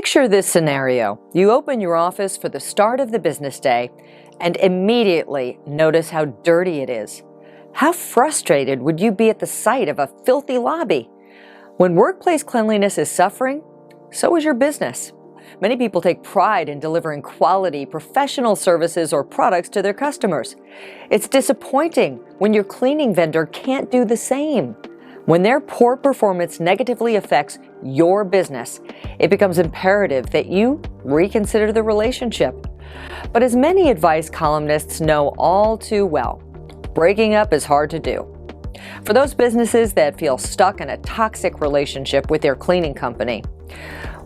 Picture this scenario. You open your office for the start of the business day and immediately notice how dirty it is. How frustrated would you be at the sight of a filthy lobby? When workplace cleanliness is suffering, so is your business. Many people take pride in delivering quality, professional services or products to their customers. It's disappointing when your cleaning vendor can't do the same. When their poor performance negatively affects your business, it becomes imperative that you reconsider the relationship. But as many advice columnists know all too well, breaking up is hard to do. For those businesses that feel stuck in a toxic relationship with their cleaning company,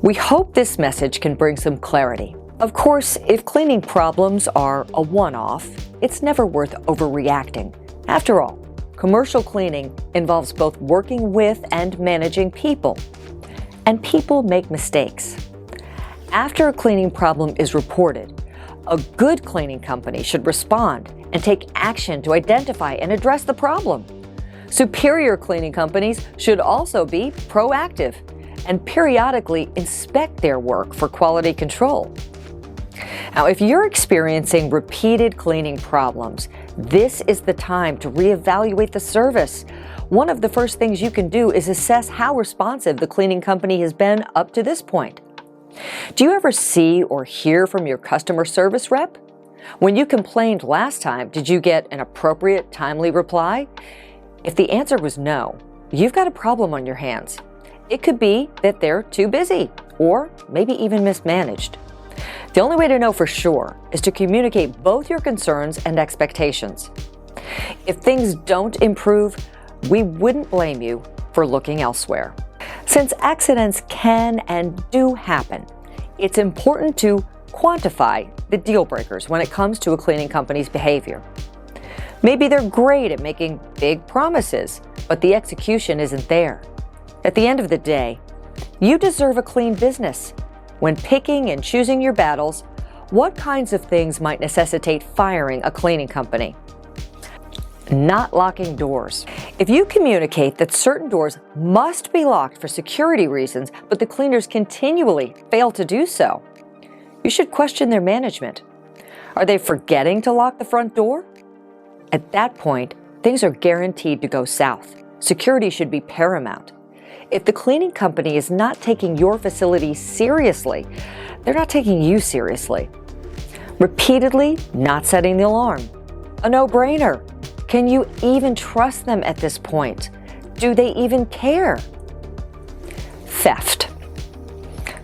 we hope this message can bring some clarity. Of course, if cleaning problems are a one-off, it's never worth overreacting. After all, commercial cleaning involves both working with and managing people. And people make mistakes. After a cleaning problem is reported, a good cleaning company should respond and take action to identify and address the problem. Superior cleaning companies should also be proactive and periodically inspect their work for quality control. Now, if you're experiencing repeated cleaning problems, this is the time to reevaluate the service. One of the first things you can do is assess how responsive the cleaning company has been up to this point. Do you ever see or hear from your customer service rep? When you complained last time, did you get an appropriate, timely reply? If the answer was no, you've got a problem on your hands. It could be that they're too busy or maybe even mismanaged. The only way to know for sure is to communicate both your concerns and expectations. If things don't improve, we wouldn't blame you for looking elsewhere. Since accidents can and do happen, it's important to quantify the deal breakers when it comes to a cleaning company's behavior. Maybe they're great at making big promises, but the execution isn't there. At the end of the day, you deserve a clean business. When picking and choosing your battles, what kinds of things might necessitate firing a cleaning company? Not locking doors. If you communicate that certain doors must be locked for security reasons, but the cleaners continually fail to do so, you should question their management. Are they forgetting to lock the front door? At that point, things are guaranteed to go south. Security should be paramount. If the cleaning company is not taking your facility seriously, they're not taking you seriously. Repeatedly not setting the alarm. A no-brainer. Can you even trust them at this point? Do they even care? Theft.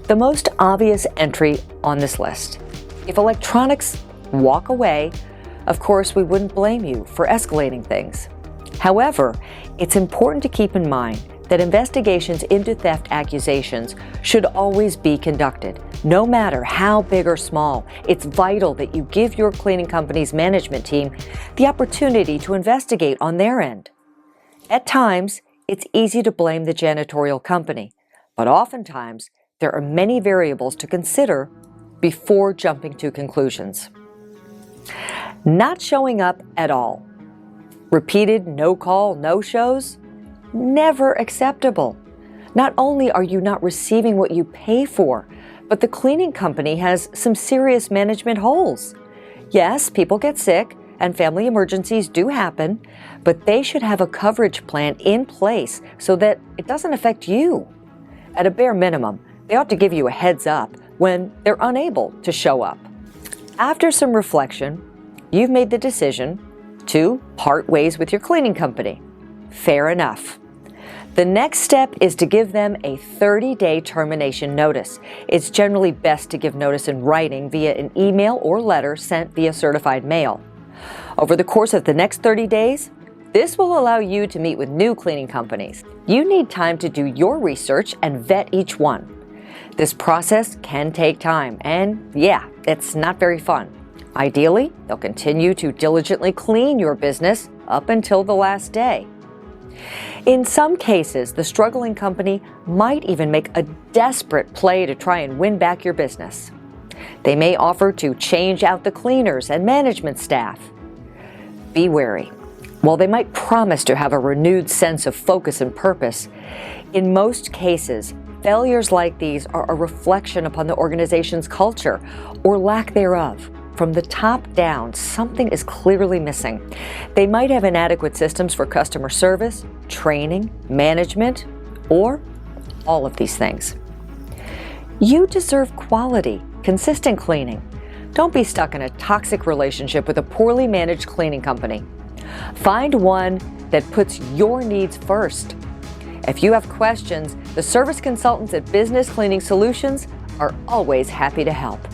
The most obvious entry on this list. If electronics walk away, of course we wouldn't blame you for escalating things. However, it's important to keep in mind that investigations into theft accusations should always be conducted, no matter how big or small. It's vital that you give your cleaning company's management team the opportunity to investigate on their end. At times, it's easy to blame the janitorial company, but oftentimes there are many variables to consider before jumping to conclusions. Not showing up at all. Repeated no-call, no-shows? Never acceptable. Not only are you not receiving what you pay for, but the cleaning company has some serious management holes. Yes, people get sick and family emergencies do happen, but they should have a coverage plan in place so that it doesn't affect you. At a bare minimum, they ought to give you a heads up when they're unable to show up. After some reflection, you've made the decision to part ways with your cleaning company. Fair enough. The next step is to give them a 30-day termination notice. It's generally best to give notice in writing via an email or letter sent via certified mail. Over the course of the next 30 days, this will allow you to meet with new cleaning companies. You need time to do your research and vet each one. This process can take time, and yeah, it's not very fun. Ideally, they'll continue to diligently clean your business up until the last day. In some cases, the struggling company might even make a desperate play to try and win back your business. They may offer to change out the cleaners and management staff. Be wary. While they might promise to have a renewed sense of focus and purpose, in most cases, Failures like these are a reflection upon the organization's culture or lack thereof. From the top down, something is clearly missing. They might have inadequate systems for customer service, training, management, or all of these things. You deserve quality, consistent cleaning. Don't be stuck in a toxic relationship with a poorly managed cleaning company. Find one that puts your needs first. If you have questions, the service consultants at Business Cleaning Solutions are always happy to help.